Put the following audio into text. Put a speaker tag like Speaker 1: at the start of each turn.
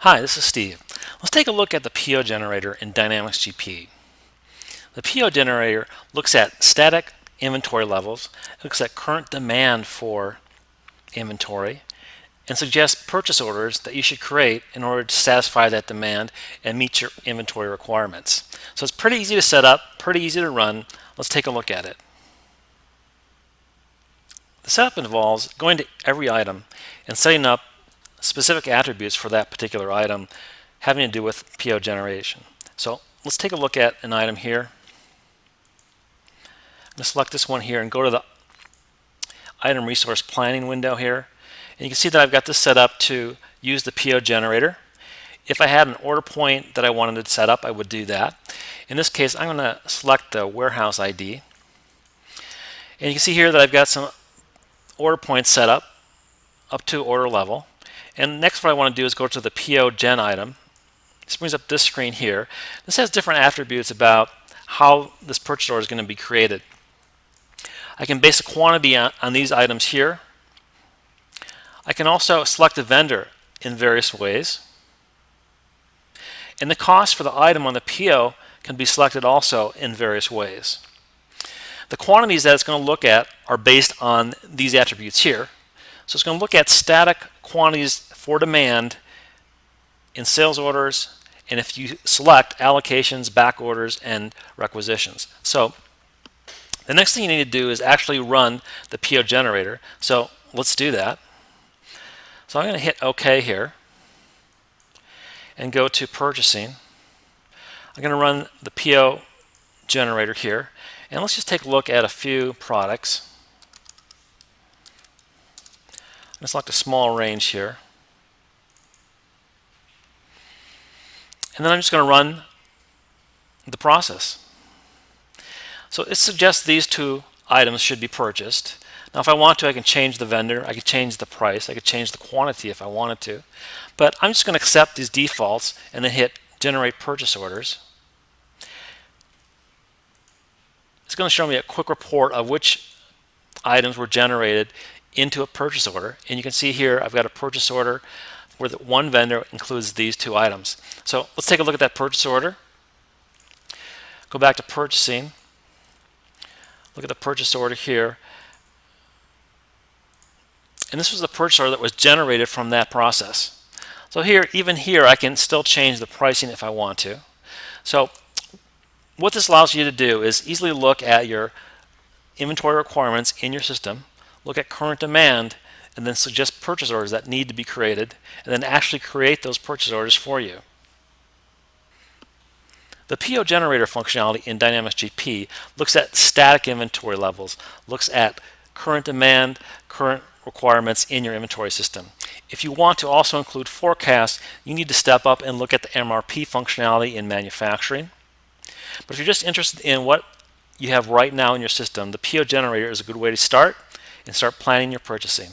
Speaker 1: Hi, this is Steve. Let's take a look at the PO generator in Dynamics GP. The PO generator looks at static inventory levels, looks at current demand for inventory, and suggests purchase orders that you should create in order to satisfy that demand and meet your inventory requirements. So it's pretty easy to set up, pretty easy to run. Let's take a look at it. The setup involves going to every item and setting up specific attributes for that particular item having to do with PO generation. So let's take a look at an item here. I'm going to select this one here and go to the item resource planning window here. And you can see that I've got this set up to use the PO generator. If I had an order point that I wanted to set up, I would do that. In this case, I'm going to select the warehouse ID. And you can see here that I've got some order points set up to order level. And next what I want to do is go to the PO gen item. This brings up this screen here. This has different attributes about how this purchase order is going to be created. I can base a quantity on these items here. I can also select a vendor in various ways. And the cost for the item on the PO can be selected also in various ways. The quantities that it's going to look at are based on these attributes here. So it's going to look at static quantities for demand in sales orders, and if you select allocations, back orders, and requisitions. So the next thing you need to do is actually run the PO generator. So let's do that. So I'm going to hit OK here and go to purchasing. I'm going to run the PO generator here, and let's just take a look at a few products. I'm going to select a small range here. And then I'm just going to run the process. So it suggests these two items should be purchased. Now if I want to, I can change the vendor, I could change the price, I could change the quantity if I wanted to. But I'm just going to accept these defaults and then hit generate purchase orders. It's going to show me a quick report of which items were generated into a purchase order, and you can see here I've got a purchase order where the one vendor includes these two items. So let's take a look at that purchase order. Go back to purchasing. Look at the purchase order here. And this was the purchase order that was generated from that process. So here, even here, I can still change the pricing if I want to. So what this allows you to do is easily look at your inventory requirements in your system, look at current demand, and then suggest purchase orders that need to be created, and then actually create those purchase orders for you. The PO generator functionality in Dynamics GP looks at static inventory levels, looks at current demand, current requirements in your inventory system. If you want to also include forecasts, you need to step up and look at the MRP functionality in manufacturing. But if you're just interested in what you have right now in your system, the PO generator is a good way to start and start planning your purchasing.